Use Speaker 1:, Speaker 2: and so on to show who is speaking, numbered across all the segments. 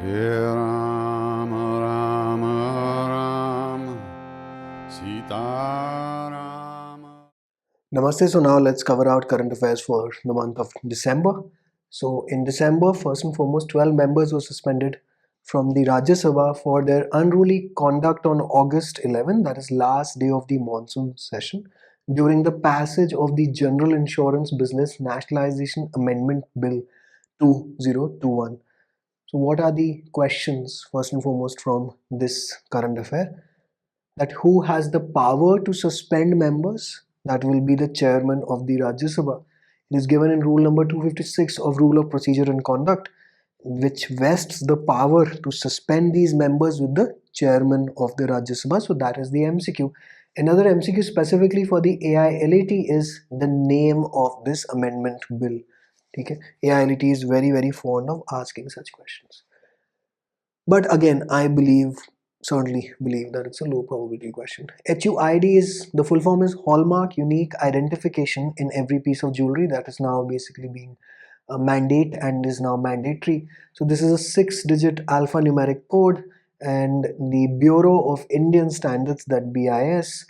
Speaker 1: Ram Ram Ram Sita Ram.
Speaker 2: Namaste. So now let's cover out current affairs for the month of December. So in December, first and foremost, 12 members were suspended from the Rajya Sabha for their unruly conduct on August 11, that is last day of the monsoon session, during the passage of the General Insurance Business Nationalization Amendment Bill 2021. So what are the questions first and foremost from this current affair? That who has the power to suspend members? That will be the chairman of the Rajya Sabha. It is given in rule number 256 of Rule of Procedure and Conduct, which vests the power to suspend these members with the chairman of the Rajya Sabha. So that is the MCQ. Another MCQ specifically for the AILAT is the name of this amendment bill. Okay? AILAT is very fond of asking such questions. But again, I certainly believe that it's a low probability question. HUID is, the full form is Hallmark Unique Identification in every piece of jewelry. That is now basically being a mandate and is now mandatory. So this is a 6-digit alphanumeric code, and the Bureau of Indian Standards, that BIS,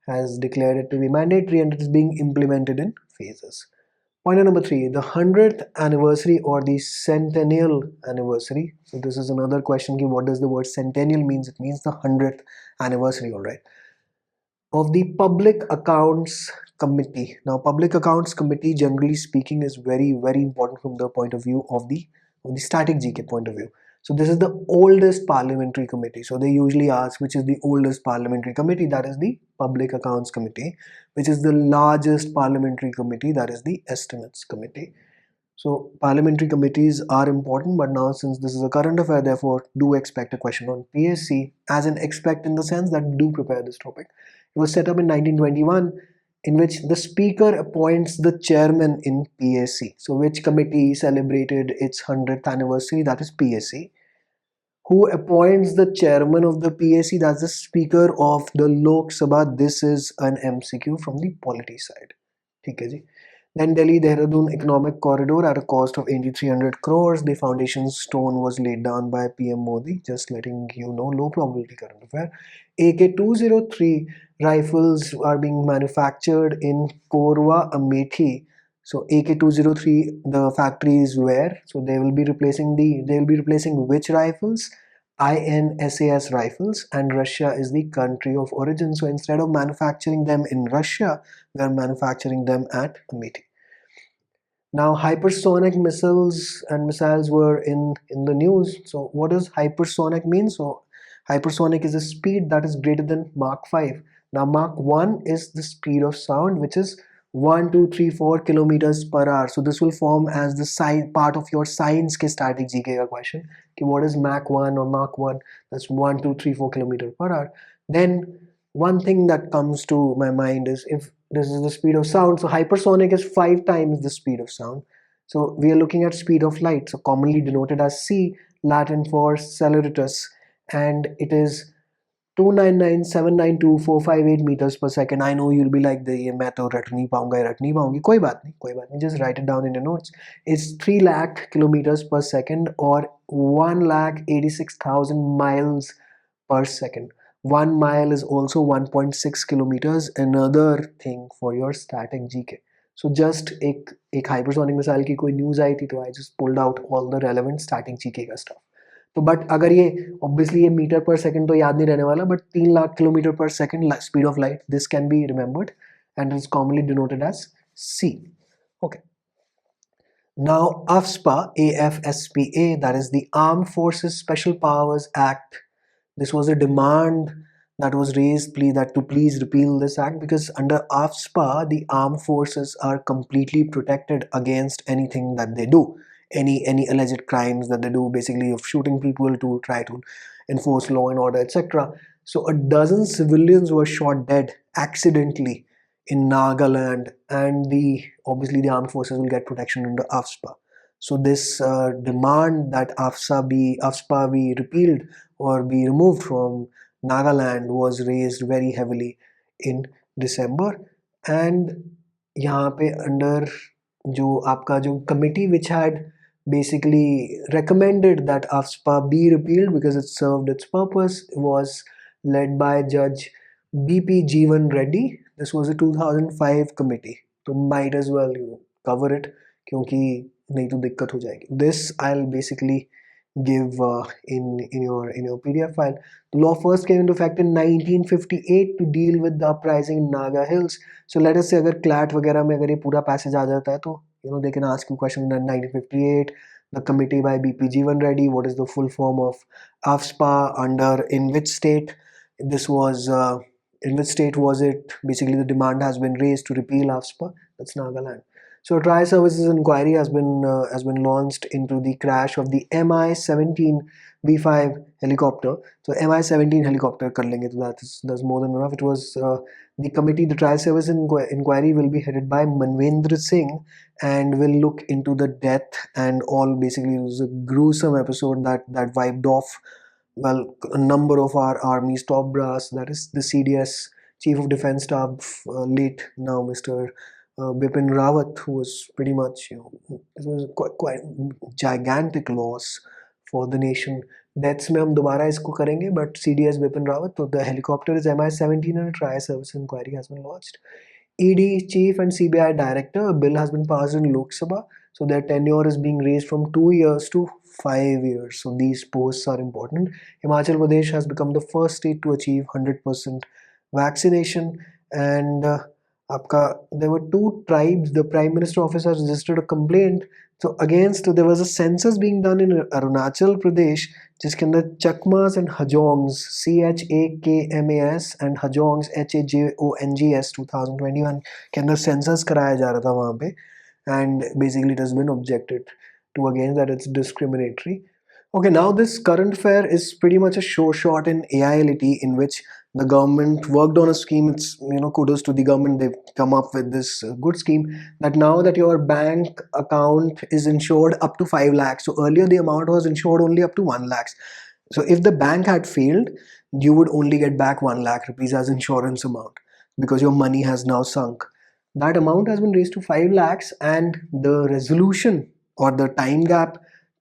Speaker 2: has declared it to be mandatory, and it is being implemented in phases. Point number 3, the 100th anniversary or the centennial anniversary. So this is another question. What does the word centennial means? It means the 100th anniversary, all right, of the Public Accounts Committee. Now, Public Accounts Committee, generally speaking, is very important from the point of view of the static GK point of view. So this is the oldest parliamentary committee. So they usually ask which is the oldest parliamentary committee. That is the Public Accounts Committee. Which is the largest parliamentary committee? That is the Estimates Committee. So parliamentary committees are important, but now since this is a current affair, therefore do expect a question on PSC, as in expect in the sense that do prepare this topic. It was set up in 1921, in which the speaker appoints the chairman in PSC. So which committee celebrated its 100th anniversary? That is PSC. Who appoints the chairman of the PSC? That's the speaker of the Lok Sabha. This is an MCQ from the polity side. ठीक है जी. Then Delhi-Dehradun Economic Corridor at a cost of 8,300 crores. The foundation stone was laid down by PM Modi. Just letting you know, low probability current affair. AK-203 rifles are being manufactured in Korwa, Amethi. So AK-203, the factory is where? So they will be replacing which rifles? INSAS rifles, and Russia is the country of origin. So instead of manufacturing them in Russia, we are manufacturing them at Amethi. Now hypersonic missiles and missiles were in the news. So what does hypersonic mean? So hypersonic is a speed that is greater than Mach 5. Now Mach 1 is the speed of sound, which is 1, 2, 3, 4 kilometers per hour. So this will form as the part of your science ke static GK ka question. Okay, what is Mach 1 or Mach 1? That's 1, 2, 3, 4 kilometers per hour. Then one thing that comes to my mind is, if this is the speed of sound, so hypersonic is 5 times the speed of sound. So we are looking at speed of light, so commonly denoted as C, Latin for celeritas, and it is 299,792,458 meters per second. I know you'll be like, ये मैं तो रट नहीं पाऊंगी. कोई बात नहीं, just write it down in your notes. It's 3 lakh kilometers per second, or 1,86,000 miles per second. 1 mile is also 1.6 kilometers. Another thing for your static GK. So just एक hypersonic missile की कोई news आई थी, तो I just pulled out all the relevant static GK का stuff. तो but अगर ये obviously ये मीटर पर सेकंड तो याद नहीं रहने वाला, but 3 lakh kilometre per second speed of light, this can be remembered and is commonly denoted as C. Okay. Now AFSPA, AFSPA, that is the Armed Forces Special Powers Act. This was a demand that was raised to please repeal this act, because under AFSPA the armed forces are completely protected against anything that they do, any alleged crimes that they do, basically of shooting people to try to enforce law and order, etc. So a dozen civilians were shot dead accidentally in Nagaland, and obviously the armed forces will get protection under AFSPA. So this demand that AFSPA be repealed or be removed from Nagaland was raised very heavily in December. And यहाँ पे under जो आपका जो committee which had basically recommended that AFSPA be repealed because it served its purpose. It was led by Judge BP Jeevan Reddy. This was a 2005 committee. So might as well cover it क्योंकि नहीं तो दिक्कत हो जाएगी. This I'll basically give in your PDF file. The law first came into effect in 1958 to deal with the uprising in Naga Hills. So let us say अगर CLAT वगैरह में अगर ये पूरा passage आ जाता है तो they can ask you question in 1958. The committee by BP Jeevan Reddy. What is the full form of AFSPA? Under in which state this was? In which state was it? Basically, the demand has been raised to repeal AFSPA. That's Nagaland. So a trial services inquiry has been launched into the crash of the Mi-17 V5 helicopter. So Mi-17 helicopter kar lenge, so that's more than enough. It was the committee, the trial service inquiry will be headed by Manvendra Singh and will look into the death and all. Basically, it was a gruesome episode that wiped off a number of our army's top brass. That is the CDS Chief of Defence Staff, late now Mr. Bipin Rawat, who was pretty much, it was quite gigantic loss for the nation. Deaths में हम दोबारा इसको करेंगे, but CDS Bipin Rawat, so the helicopter is Mi-17 and a trial service inquiry has been launched. ED Chief and CBI Director, a bill has been passed in Lok Sabha, so their tenure is being raised from 2 years to 5 years. So these posts are important. Himachal Pradesh has become the first state to achieve 100% vaccination, and there were 2 tribes. The Prime Minister office has registered a complaint. So against, there was a census being done in Arunachal Pradesh, जिसके अंदर Chakmas and Hajongs, CHAKMAS and Hajongs HAJONGS 2021 के अंदर census कराया जा रहा था वहाँ पे, and basically it has been objected to against that it's discriminatory. Okay, now this current affair is pretty much a show shot in AILT in which the government worked on a scheme. It's, kudos to the government, they've come up with this good scheme that now that your bank account is insured up to 5 lakhs. So earlier the amount was insured only up to 1 lakhs. So if the bank had failed, you would only get back 1 lakh rupees as insurance amount because your money has now sunk. That amount has been raised to 5 lakhs, and the resolution or the time gap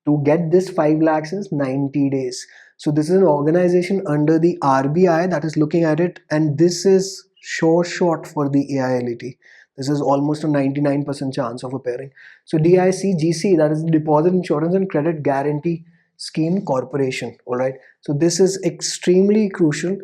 Speaker 2: to get this 5 lakhs is 90 days. So this is an organization under the RBI that is looking at it, and this is sure shot for the AILT. This is almost a 99% chance of appearing. So DICGC, that is the Deposit Insurance and Credit Guarantee Scheme Corporation. Alright, so this is extremely crucial.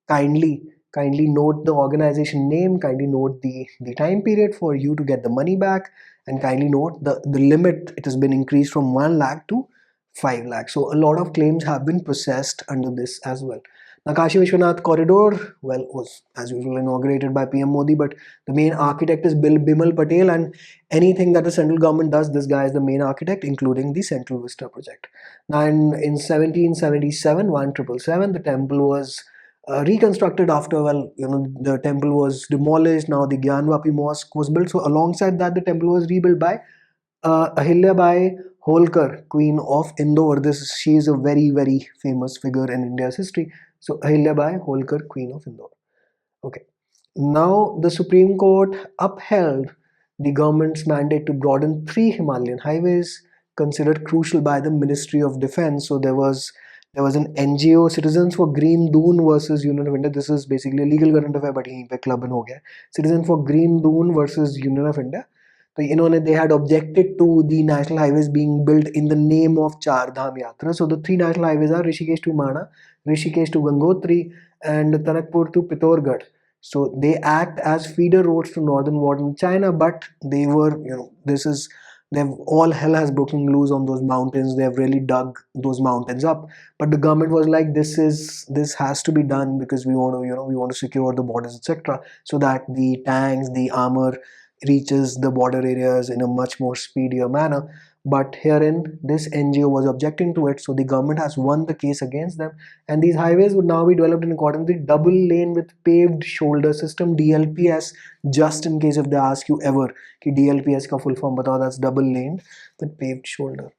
Speaker 2: Kindly note the organization name, kindly note the time period for you to get the money back, and kindly note the limit. It has been increased from 1 lakh to 5 lakhs. So a lot of claims have been processed under this as well. Now Kashi Vishwanath Corridor, was as usual inaugurated by PM Modi, but the main architect is Bimal Patel, and anything that the central government does, this guy is the main architect, including the Central Vista project. Now in 1777, 1777, the temple was reconstructed after, the temple was demolished. Now the Gyanvapi Mosque was built. So alongside that, the temple was rebuilt by Ahilyabai Holkar, Queen of Indore. She is a very, very famous figure in India's history. So Ahilyabai Holkar, Queen of Indore. Okay. Now the Supreme Court upheld the government's mandate to broaden 3 Himalayan highways considered crucial by the Ministry of Defense. So there was an NGO, Citizens for Green Dune versus Union of India. This is basically a legal current affair, but yahin pe club ho gaya. Citizens for Green Dune versus Union of India. So they had objected to the national highways being built in the name of Char Dham Yatra. So the 3 national highways are Rishikesh to Mana, Rishikesh to Gangotri, and Tanakpur to Pithoragarh. So they act as feeder roads to northern western China, but they were, all hell has broken loose on those mountains. They have really dug those mountains up, but the government was like, this has to be done because we want to secure the borders, etc., so that the tanks, the armor reaches the border areas in a much more speedier manner. But herein, this NGO was objecting to it, so the government has won the case against them, and these highways would now be developed in accordance with double lane with paved shoulder system, DLPS. Just in case if they ask you ever ki DLPS ka full form batao, that's double lane with paved shoulder.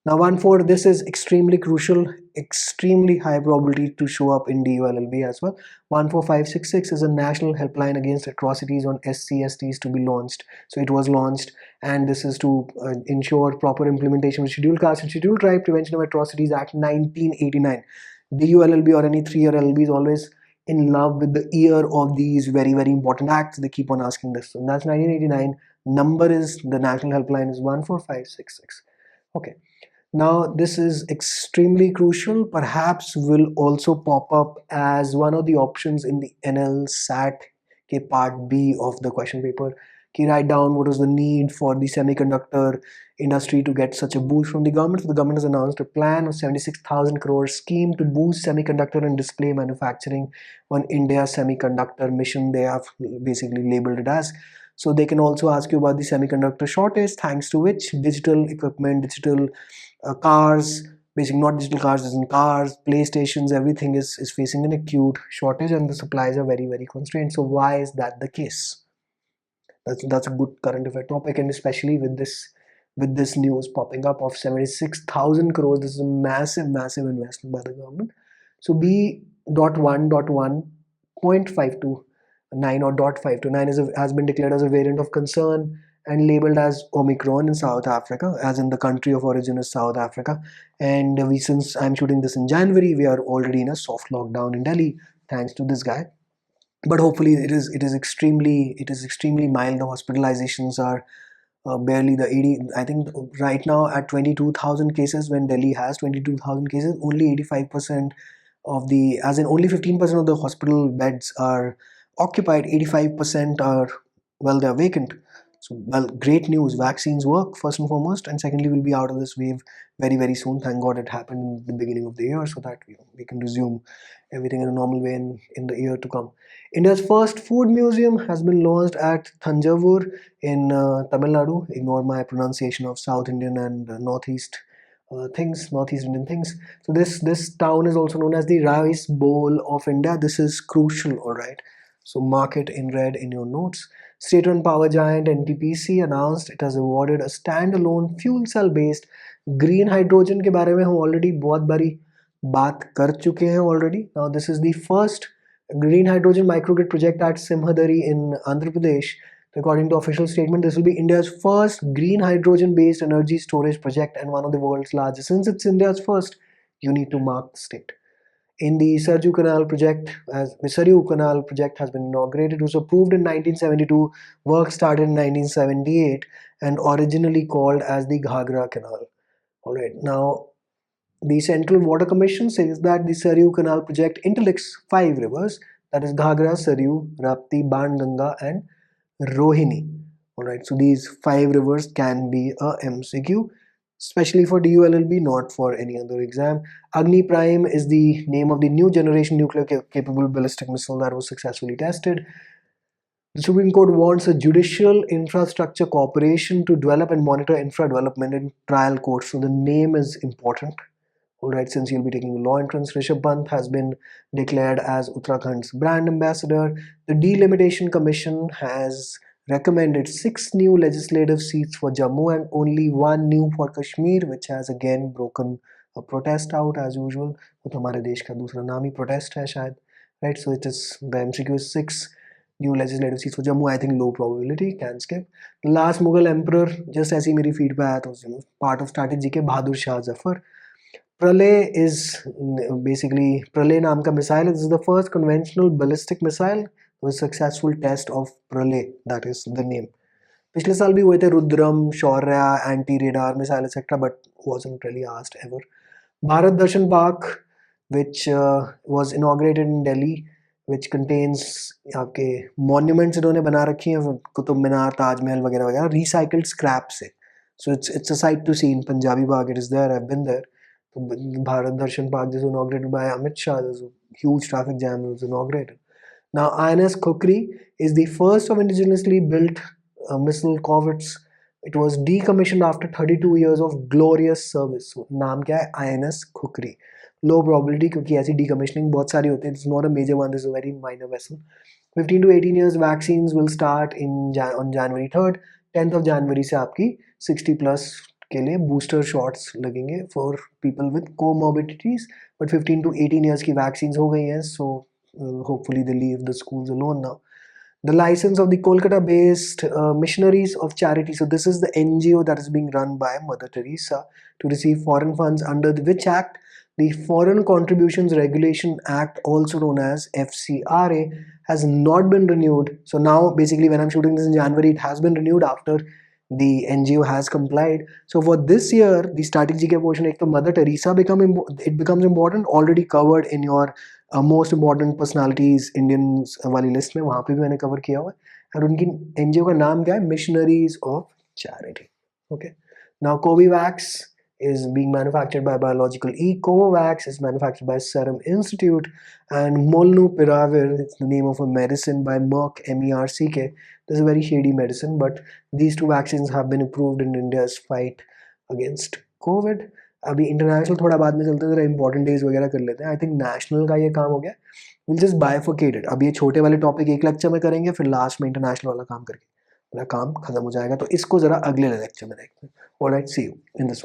Speaker 2: Now 1-4, this is extremely crucial, extremely high probability to show up in DULLB as well. 14566 is a national helpline against atrocities on SC/STs to be launched. So it was launched, and this is to ensure proper implementation of Scheduled Caste and Scheduled Tribe Prevention of Atrocities Act 1989. DULLB or any 3-year LLB is always in love with the year of these very, very important acts. They keep on asking this. So that's 1989. Number is, the national helpline is 14566. Okay. Now, this is extremely crucial, perhaps will also pop up as one of the options in the NL SAT ke part B of the question paper. Ki write down what is the need for the semiconductor industry to get such a boost from the government. So the government has announced a plan of 76,000 crore scheme to boost semiconductor and display manufacturing on India Semiconductor Mission. They have basically labeled it as. So they can also ask you about the semiconductor shortage, thanks to which digital equipment, digital cars, basically not digital cars, as in cars, playstations, everything is facing an acute shortage and the supplies are very, very constrained. So why is that the case? That's a good current affair topic, and especially with this news popping up of 76,000 crores. This is a massive, massive investment by the government. So B.1.1.529 or .529 has been declared as a variant of concern and labeled as Omicron in South Africa, as in the country of origin is South Africa. And since I'm shooting this in January, we are already in a soft lockdown in Delhi, thanks to this guy. But hopefully it is extremely mild. The hospitalizations are barely the 80. I think right now at 22,000 cases, when Delhi has 22,000 cases, only 85% of the, as in only 15% of the hospital beds are occupied. 85% are, well, they're vacant. So, well, great news. Vaccines work, first and foremost, and secondly, we'll be out of this wave very, very soon. Thank God it happened in the beginning of the year, so that we can resume everything in a normal way in the year to come. India's first food museum has been launched at Thanjavur in Tamil Nadu. Ignore my pronunciation of South Indian and Northeast Indian things. So this town is also known as the Rice Bowl of India. This is crucial, all right. So mark it in red in your notes. State-run power giant NTPC announced it has awarded a standalone fuel cell-based green hydrogen के बारे में हम already बहुत बारी बात कर चुके हैं already. Now this is the first green hydrogen microgrid project at Simhadari in Andhra Pradesh. According to official statement, this will be India's first green hydrogen-based energy storage project and one of the world's largest. Since it's India's first, you need to mark the state. In the Sarju Canal project, as the Saryu Canal project has been inaugurated, it was approved in 1972, work started in 1978, and originally called as the Ghagra Canal. All right, now the Central Water Commission says that the Saryu Canal project interlinks 5 rivers, that is Ghagra, Saryu, Rapti, Banganga, and Rohini. All right, so these 5 rivers can be a MCQ, especially for DULLB, not for any other exam. Agni Prime is the name of the new generation nuclear capable ballistic missile that was successfully tested. The Supreme Court wants a judicial infrastructure corporation to develop and monitor infra development in trial courts. So the name is important. Alright, since you'll be taking law entrance, Rishabh Pant has been declared as Uttarakhand's brand ambassador. The Delimitation Commission has recommended 6 new legislative seats for Jammu and only 1 new for Kashmir, which has again broken a protest out as usual. वो तो हमारे देश का दूसरा नाम ही protest है शायद, right? So it is, the MCQ is 6 new legislative seats for Jammu. I think low probability, can skip. The last Mughal emperor, just ऐसी मेरी feed पे आया था, part of strategy के Bahadur Shah Zafar. Pralay is basically Pralay नाम का missile. This is the first conventional ballistic missile with successful test of Pralay. That is the name. पिछले साल भी हुए थे Rudram, Shaurya, anti radar missile, etc. But wasn't really asked ever. Bharat Darshan Park, which was inaugurated in Delhi, which contains आपके monuments इन्होंने बना रखी हैं, कुतुब मीनार, ताजमहल वगैरह वगैरह, recycled scrap से. So it's a sight to see in Punjabi Bagh. It is there. I've been there. Bharat Darshan Park is inaugurated by Amit Shah. There's a huge traffic jam. It was inaugurated. Now, INS Khukri is the first of indigenously built missile corvettes. It was decommissioned after 32 years of glorious service. So, नाम क्या है? INS Khukri. Low probability क्योंकि ऐसी decommissioning बहुत सारी होती है. It's not a major one. This is a very minor vessel. 15 to 18 years vaccines will start on January 3rd. 10th of January से आपकी 60 plus के लिए booster shots लगेंगे for people with comorbidities. But 15 to 18 years की vaccines हो गई हैं, so hopefully they leave the schools alone now. the license of the Kolkata-based Missionaries of Charity. So this is the NGO that is being run by Mother Teresa to receive foreign funds under which act? The Foreign Contributions Regulation Act, also known as FCRA, has not been renewed. So now basically when I'm shooting this in January, it has been renewed after the NGO has complied. So for this year, the static GK portion, एक तो Mother Teresa it becomes important, already covered in your most important personalities Indians वाली list में, वहाँ पे भी मैंने cover किया हुआ है, और उनकी NGO का नाम क्या है? Missionaries of Charity. Okay. Now Covivax is being manufactured by Biological E. Covovax is manufactured by Serum Institute, and Molnupiravir, it's the name of a medicine by Merck, MERCK. This is a very shady medicine, but these two vaccines have been approved in India's fight against COVID. अभी international थोड़ा बाद में चलते हैं, important days वगैरह कर लेते हैं. आई थिंक नेशनल का ये काम हो गया. Will just bifurcated. अब ये छोटे वाले टॉपिक एक लेक्चर में करेंगे, फिर लास्ट में इंटरनेशनल वाला काम करके मेरा काम खत्म हो जाएगा. तो इसको जरा अगले लेक्चर में देखते हैं. Alright, see you in this one.